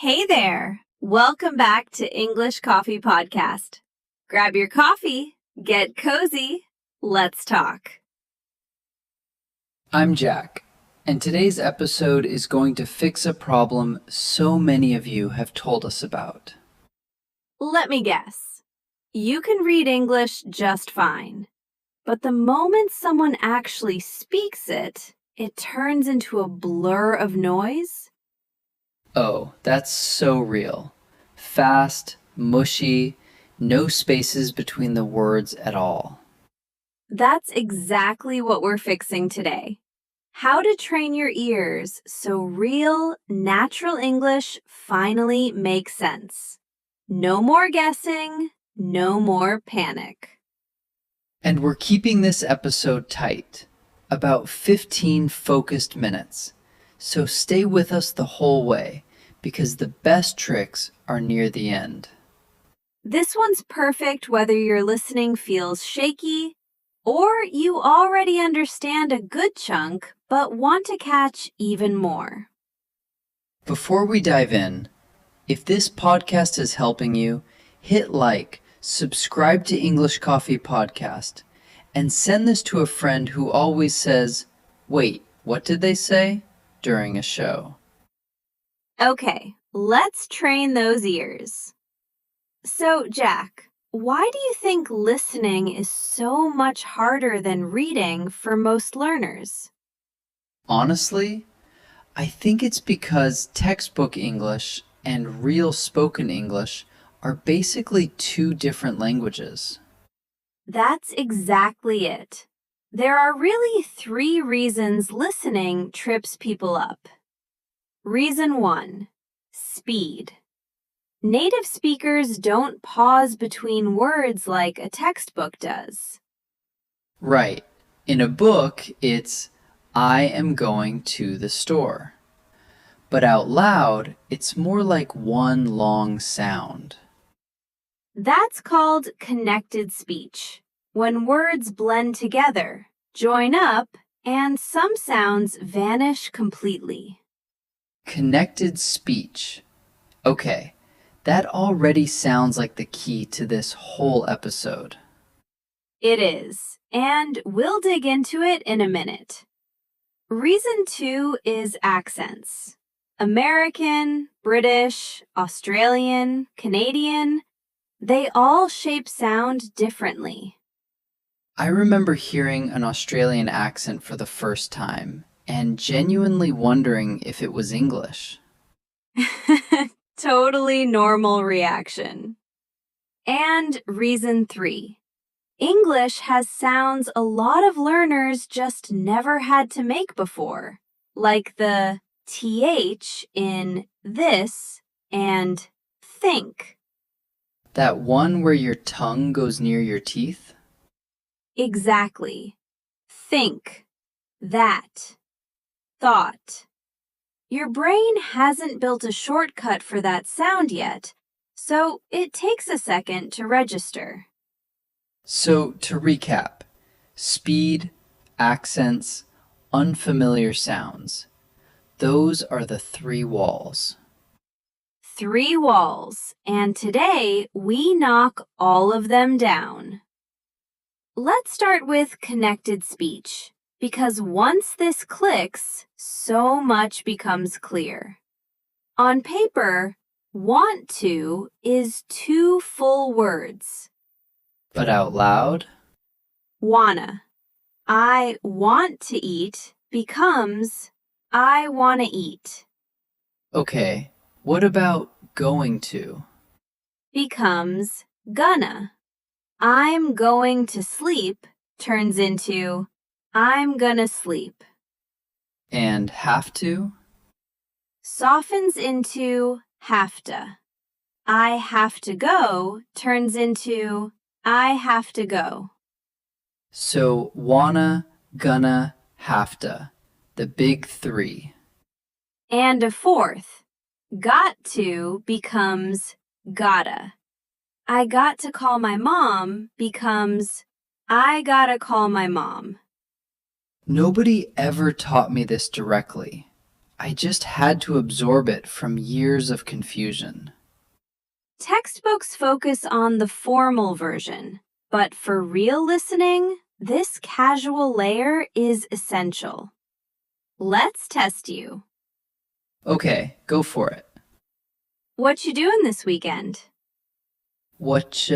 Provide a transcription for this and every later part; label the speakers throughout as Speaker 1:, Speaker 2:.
Speaker 1: Hey there! Welcome back to English Coffee Podcast. Grab your coffee, get cozy, let's talk.
Speaker 2: I'm Jack, and today's episode is going to fix a problem so many of you have told us about.
Speaker 1: Let me guess. You can read English just fine, but the moment someone actually speaks it, it turns into a blur of noise?
Speaker 2: Oh, that's so real. Fast, mushy, no spaces between the words at all.
Speaker 1: That's exactly what we're fixing today. How to train your ears so real, natural English finally makes sense. No more guessing, no more panic.
Speaker 2: And we're keeping this episode tight, about 15 focused minutes. So stay with us the whole way, because the best tricks are near the end.
Speaker 1: This one's perfect whether your listening feels shaky or you already understand a good chunk but want to catch even more.
Speaker 2: Before we dive in, if this podcast is helping you, hit like, subscribe to English Coffee Podcast, and send this to a friend who always says, "Wait, what did they say?" during a show.
Speaker 1: Okay, let's train those ears. So, Jack, why do you think listening is so much harder than reading for most learners?
Speaker 2: Honestly, I think it's because textbook English and real spoken English are basically two different languages.
Speaker 1: That's exactly it. There are really 3 reasons listening trips people up. Reason 1, speed. Native speakers don't pause between words like a textbook does.
Speaker 2: Right. In a book, it's "I am going to the store." But out loud, it's more like one long sound.
Speaker 1: That's called connected speech, when words blend together, join up, and some sounds vanish completely.
Speaker 2: Connected speech. Okay, that already sounds like the key to this whole episode.
Speaker 1: It is, and we'll dig into it in a minute. Reason 2 is accents. American, British, Australian, Canadian, they all shape sound differently.
Speaker 2: I remember hearing an Australian accent for the first time and genuinely wondering if it was English.
Speaker 1: Totally normal reaction. And reason 3. English has sounds a lot of learners just never had to make before, like the TH in this and think.
Speaker 2: That one where your tongue goes near your teeth?
Speaker 1: Exactly. Think. That. Thought. Your brain hasn't built a shortcut for that sound yet, so it takes a second to register.
Speaker 2: So, to recap, speed, accents, unfamiliar sounds. Those are the 3 walls.
Speaker 1: 3 walls, and today we knock all of them down. Let's start with connected speech, because once this clicks, so much becomes clear. On paper, want to is 2 full words.
Speaker 2: But out loud?
Speaker 1: Wanna. I want to eat becomes I wanna eat.
Speaker 2: Okay, what about going to?
Speaker 1: Becomes gonna. I'm going to sleep turns into I'm gonna sleep.
Speaker 2: And have to?
Speaker 1: Softens into hafta. I have to go turns into I have to go.
Speaker 2: So, wanna, gonna, have to. The big 3.
Speaker 1: And a 4th. Got to becomes gotta. I got to call my mom becomes I gotta call my mom.
Speaker 2: Nobody ever taught me this directly. I just had to absorb it from years of confusion.
Speaker 1: Textbooks focus on the formal version, but for real listening, this casual layer is essential. Let's test you.
Speaker 2: Okay, go for it.
Speaker 1: What you doing this weekend?
Speaker 2: What,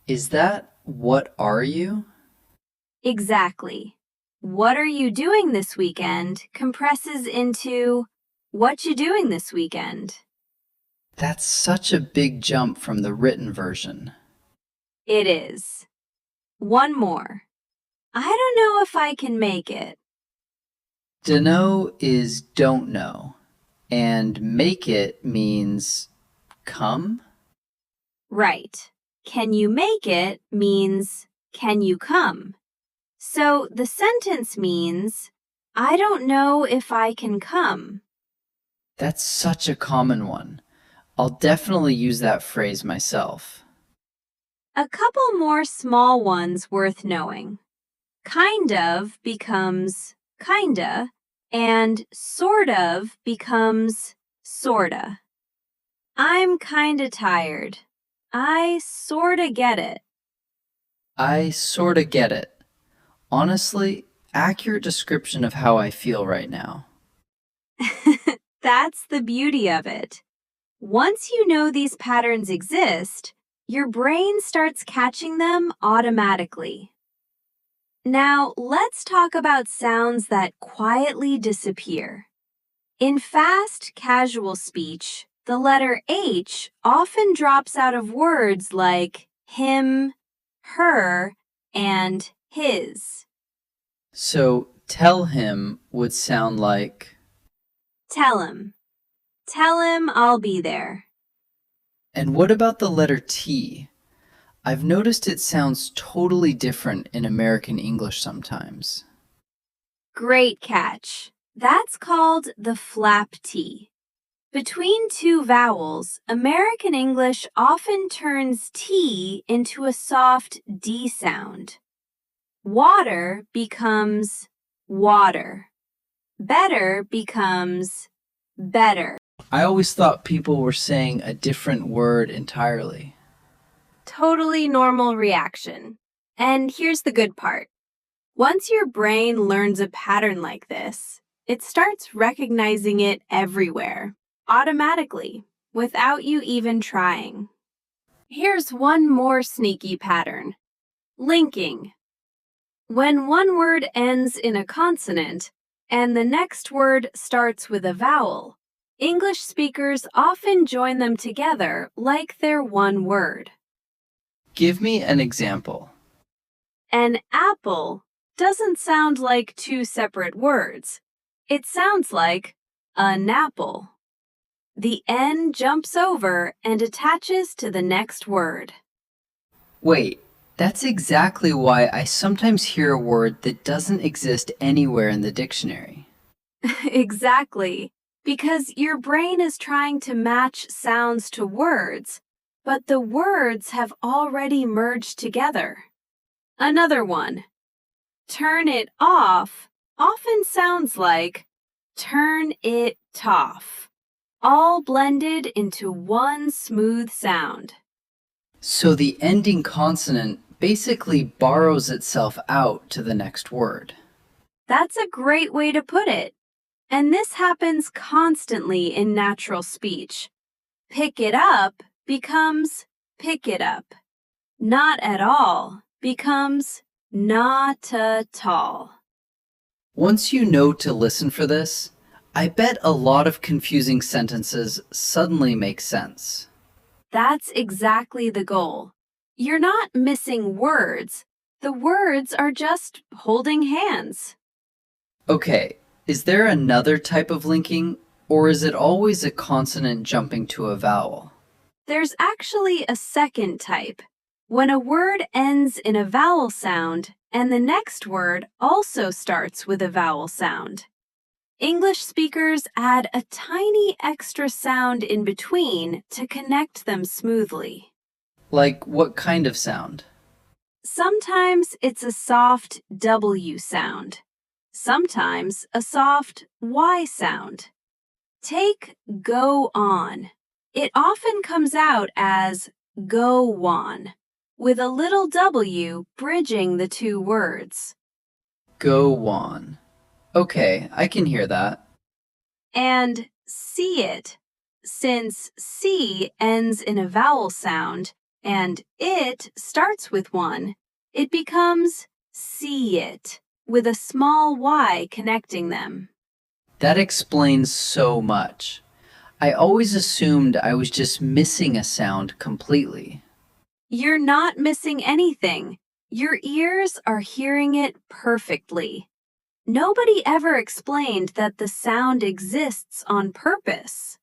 Speaker 2: is that what are you?
Speaker 1: Exactly. What are you doing this weekend compresses into what you doing this weekend.
Speaker 2: That's such a big jump from the written version.
Speaker 1: It is. One more. I don't know if I can make it.
Speaker 2: Dunno is don't know, and make it means come?
Speaker 1: Right. Can you make it means can you come? So the sentence means I don't know if I can come.
Speaker 2: That's such a common one. I'll definitely use that phrase myself.
Speaker 1: A couple more small ones worth knowing. Kind of becomes kinda, and sort of becomes sorta. I'm kinda tired. I sorta get it.
Speaker 2: I sorta get it. Honestly, accurate description of how I feel right now.
Speaker 1: That's the beauty of it. Once you know these patterns exist, your brain starts catching them automatically. Now, let's talk about sounds that quietly disappear. In fast, casual speech, the letter H often drops out of words like him, her, and his.
Speaker 2: So, tell him would sound like,
Speaker 1: Tell him. Tell him I'll be there.
Speaker 2: and what about the letter T? I've noticed it sounds totally different in American English sometimes.
Speaker 1: Great catch. That's called the flap T. Between two vowels, American English often turns T into a soft D sound. Water becomes water. Better becomes better.
Speaker 2: I always thought people were saying a different word entirely.
Speaker 1: Totally normal reaction. And here's the good part. Once your brain learns a pattern like this, it starts recognizing it everywhere, automatically, without you even trying. Here's one more sneaky pattern. Linking. When one word ends in a consonant and the next word starts with a vowel, English speakers often join them together like they're one word.
Speaker 2: Give me an example.
Speaker 1: An apple doesn't sound like two separate words. It sounds like an apple. The N jumps over and attaches to the next word.
Speaker 2: Wait, that's exactly why I sometimes hear a word that doesn't exist anywhere in the dictionary.
Speaker 1: Exactly, because your brain is trying to match sounds to words, but the words have already merged together. Another one. Turn it off often sounds like turn it toff, all blended into one smooth sound.
Speaker 2: So the ending consonant basically borrows itself out to the next word.
Speaker 1: That's a great way to put it. And this happens constantly in natural speech. Pick it up becomes pick it up. Not at all becomes not at all.
Speaker 2: Once you know to listen for this, I bet a lot of confusing sentences suddenly make sense.
Speaker 1: That's exactly the goal. You're not missing words. The words are just holding hands.
Speaker 2: Okay, is there another type of linking, or is it always a consonant jumping to a vowel?
Speaker 1: There's actually a second type. When a word ends in a vowel sound and the next word also starts with a vowel sound. English speakers add a tiny extra sound in between to connect them smoothly.
Speaker 2: Like what kind of sound?
Speaker 1: Sometimes it's a soft W sound. sometimes a soft Y sound. Take go on. It often comes out as go on, with a little W bridging the two words.
Speaker 2: Go on. Okay, I can hear that.
Speaker 1: And see it, since C ends in a vowel sound and it starts with one, it becomes see it, with a small Y connecting them.
Speaker 2: That explains so much. I always assumed I was just missing a sound completely.
Speaker 1: You're not missing anything. Your ears are hearing it perfectly. Nobody ever explained that the sound exists on purpose.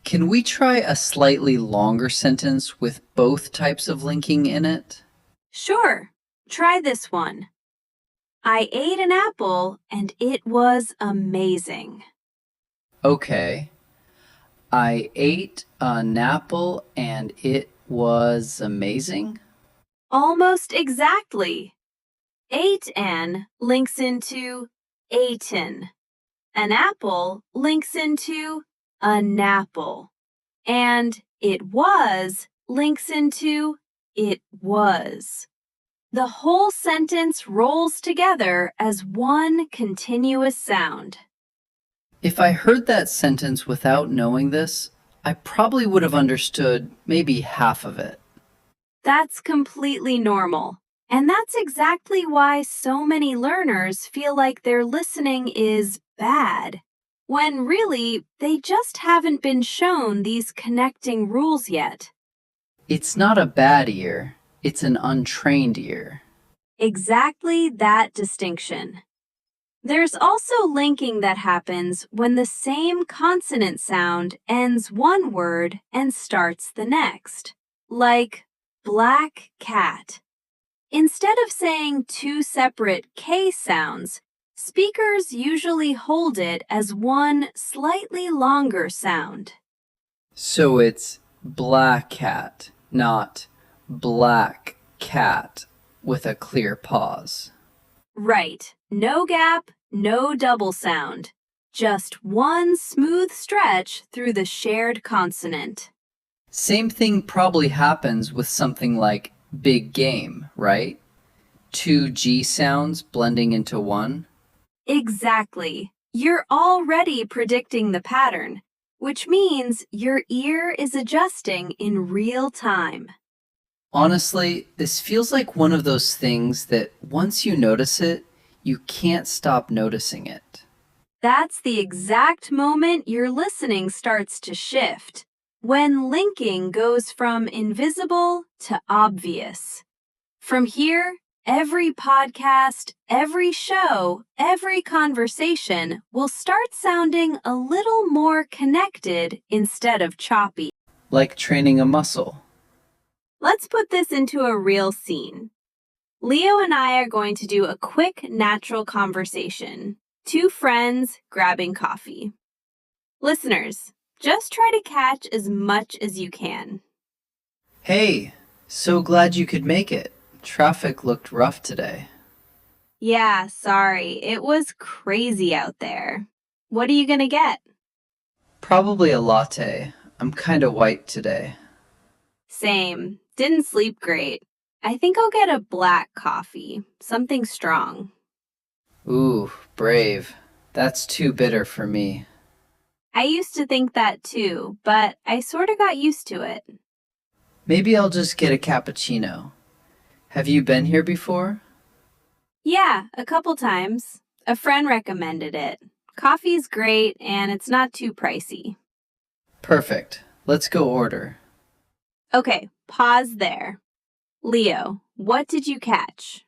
Speaker 2: Can we try a slightly longer sentence with both types of linking in it?
Speaker 1: Sure, try this one. I ate an apple and it was amazing.
Speaker 2: Okay. I ate an apple and it was amazing.
Speaker 1: Almost exactly. Ate an links into aten. An apple links into a napple. And it was links into it was. The whole sentence rolls together as one continuous sound.
Speaker 2: If I heard that sentence without knowing this, I probably would have understood maybe half of it.
Speaker 1: That's completely normal. And that's exactly why so many learners feel like their listening is bad, when really they just haven't been shown these connecting rules yet.
Speaker 2: It's not a bad ear, it's an untrained ear.
Speaker 1: Exactly that distinction. There's also linking that happens when the same consonant sound ends one word and starts the next, like black cat. Instead of saying two separate K sounds, speakers usually hold it as one slightly longer sound.
Speaker 2: So it's black cat, not black cat with a clear pause.
Speaker 1: Right, no gap, no double sound. Just one smooth stretch through the shared consonant.
Speaker 2: Same thing probably happens with something like big game, right? Two G sounds blending into one.
Speaker 1: Exactly. You're already predicting the pattern, which means your ear is adjusting in real time.
Speaker 2: Honestly, this feels like one of those things that once you notice it, you can't stop noticing it.
Speaker 1: That's the exact moment your listening starts to shift, when linking goes from invisible to obvious. From here, every podcast, every show, every conversation will start sounding a little more connected instead of choppy.
Speaker 2: Like training a muscle.
Speaker 1: Let's put this into a real scene. Leo and I are going to do a quick, natural conversation. Two friends grabbing coffee. Listeners, just try to catch as much as you can.
Speaker 2: Hey, so glad you could make it. Traffic looked rough today.
Speaker 1: Yeah, sorry, it was crazy out there. What are you gonna get?
Speaker 2: Probably a latte. I'm kinda white today.
Speaker 1: Same. Didn't sleep great. I think I'll get a black coffee, something strong.
Speaker 2: Ooh, brave. That's too bitter for me.
Speaker 1: I used to think that too, but I sort of got used to it.
Speaker 2: Maybe I'll just get a cappuccino. Have you been here before?
Speaker 1: Yeah, a couple times. A friend recommended it. Coffee's great and it's not too pricey.
Speaker 2: Perfect. Let's go order.
Speaker 1: Okay, pause there. Leo, what did you catch?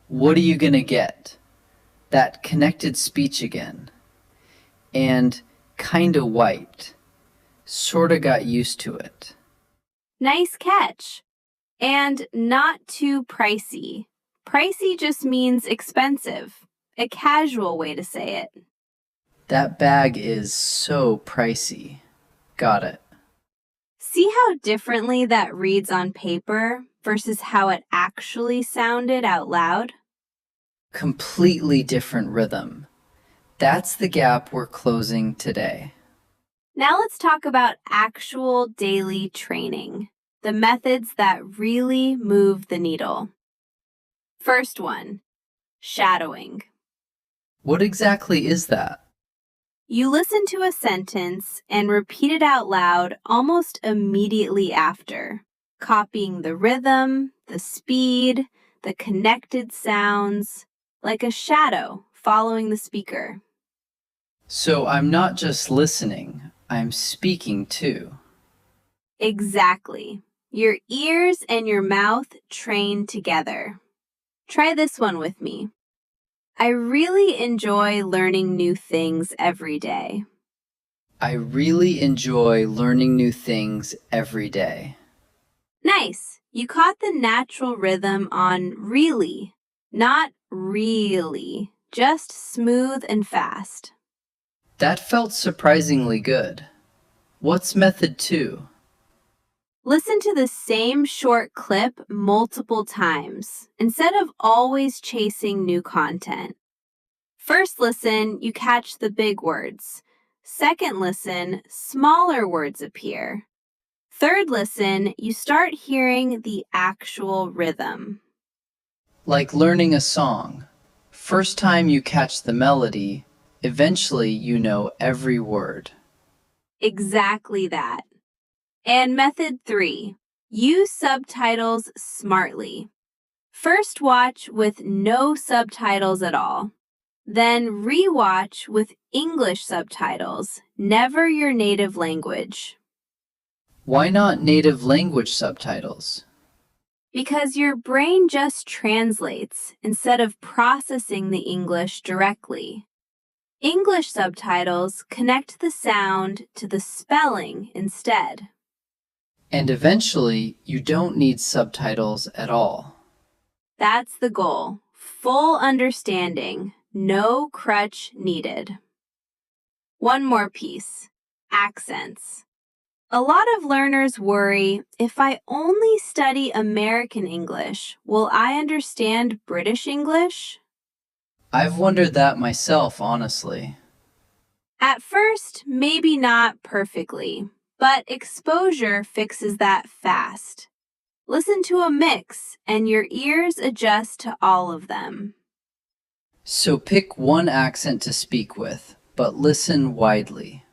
Speaker 2: What are you gonna get? That connected speech again. And kinda white. Sorta got used to it.
Speaker 1: Nice catch. And not too pricey. Pricey just means expensive, a casual way to say it.
Speaker 2: That bag is so pricey. Got it.
Speaker 1: See how differently that reads on paper versus how it actually sounded out loud?
Speaker 2: Completely different rhythm. That's the gap we're closing today.
Speaker 1: Now let's talk about actual daily training, the methods that really move the needle. First one, shadowing.
Speaker 2: What exactly is that?
Speaker 1: You listen to a sentence and repeat it out loud almost immediately after, copying the rhythm, the speed, the connected sounds, like a shadow following the speaker.
Speaker 2: So I'm not just listening, I'm speaking too.
Speaker 1: Exactly. Your ears and your mouth train together. Try this one with me. I really enjoy learning new things every day.
Speaker 2: I really enjoy learning new things every day.
Speaker 1: Nice. You caught the natural rhythm on really, not really, just smooth and fast.
Speaker 2: That felt surprisingly good. What's method 2?
Speaker 1: Listen to the same short clip multiple times instead of always chasing new content. First listen, you catch the big words. Second listen, smaller words appear. Third listen, you start hearing the actual rhythm.
Speaker 2: Like learning a song. First time you catch the melody, eventually you know every word.
Speaker 1: Exactly that. And method 3, use subtitles smartly. First watch with no subtitles at all. Then rewatch with English subtitles, never your native language.
Speaker 2: Why not native language subtitles?
Speaker 1: Because your brain just translates instead of processing the English directly. English subtitles connect the sound to the spelling instead.
Speaker 2: And eventually, you don't need subtitles at all.
Speaker 1: That's the goal. Full understanding, no crutch needed. One more piece, accents. A lot of learners worry, if I only study American English, will I understand British English?
Speaker 2: I've wondered that myself, honestly.
Speaker 1: At first, maybe not perfectly, but exposure fixes that fast. Listen to a mix, and your ears adjust to all of them.
Speaker 2: So pick one accent to speak with, but listen widely.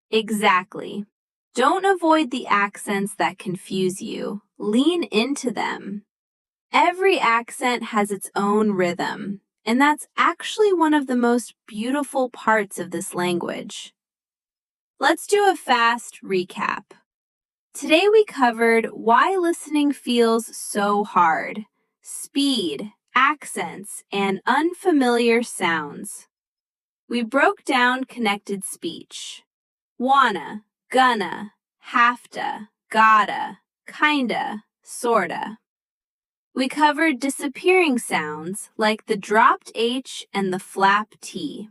Speaker 1: Exactly. Don't avoid the accents that confuse you. Lean into them. Every accent has its own rhythm, and that's actually one of the most beautiful parts of this language. Let's do a fast recap. Today we covered why listening feels so hard, speed, accents, and unfamiliar sounds. We broke down connected speech. Wanna, gonna, hafta, gotta, kinda, sorta. We covered disappearing sounds like the dropped H and the flap T.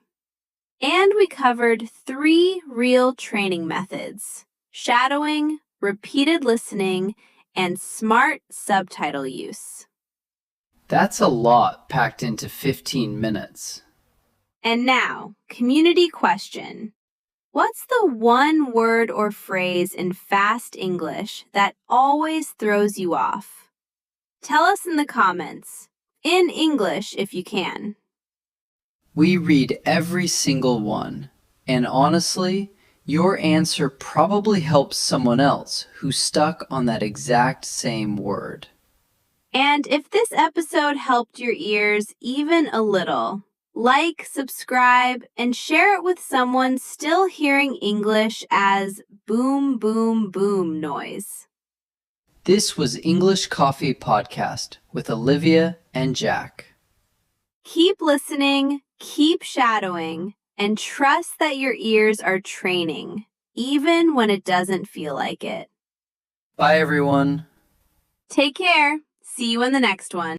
Speaker 1: And we covered 3 real training methods: shadowing, repeated listening, and smart subtitle use.
Speaker 2: That's a lot packed into 15 minutes.
Speaker 1: And now, community question. What's the one word or phrase in fast English that always throws you off? Tell us in the comments, in English if you can.
Speaker 2: We read every single one, and honestly, your answer probably helps someone else who's stuck on that exact same word.
Speaker 1: And if this episode helped your ears even a little, like, subscribe, and share it with someone still hearing English as boom, boom, boom noise.
Speaker 2: This was English Coffee Podcast with Olivia and Jack.
Speaker 1: Keep listening, keep shadowing, and trust that your ears are training, even when it doesn't feel like it.
Speaker 2: Bye, everyone.
Speaker 1: Take care. See you in the next one.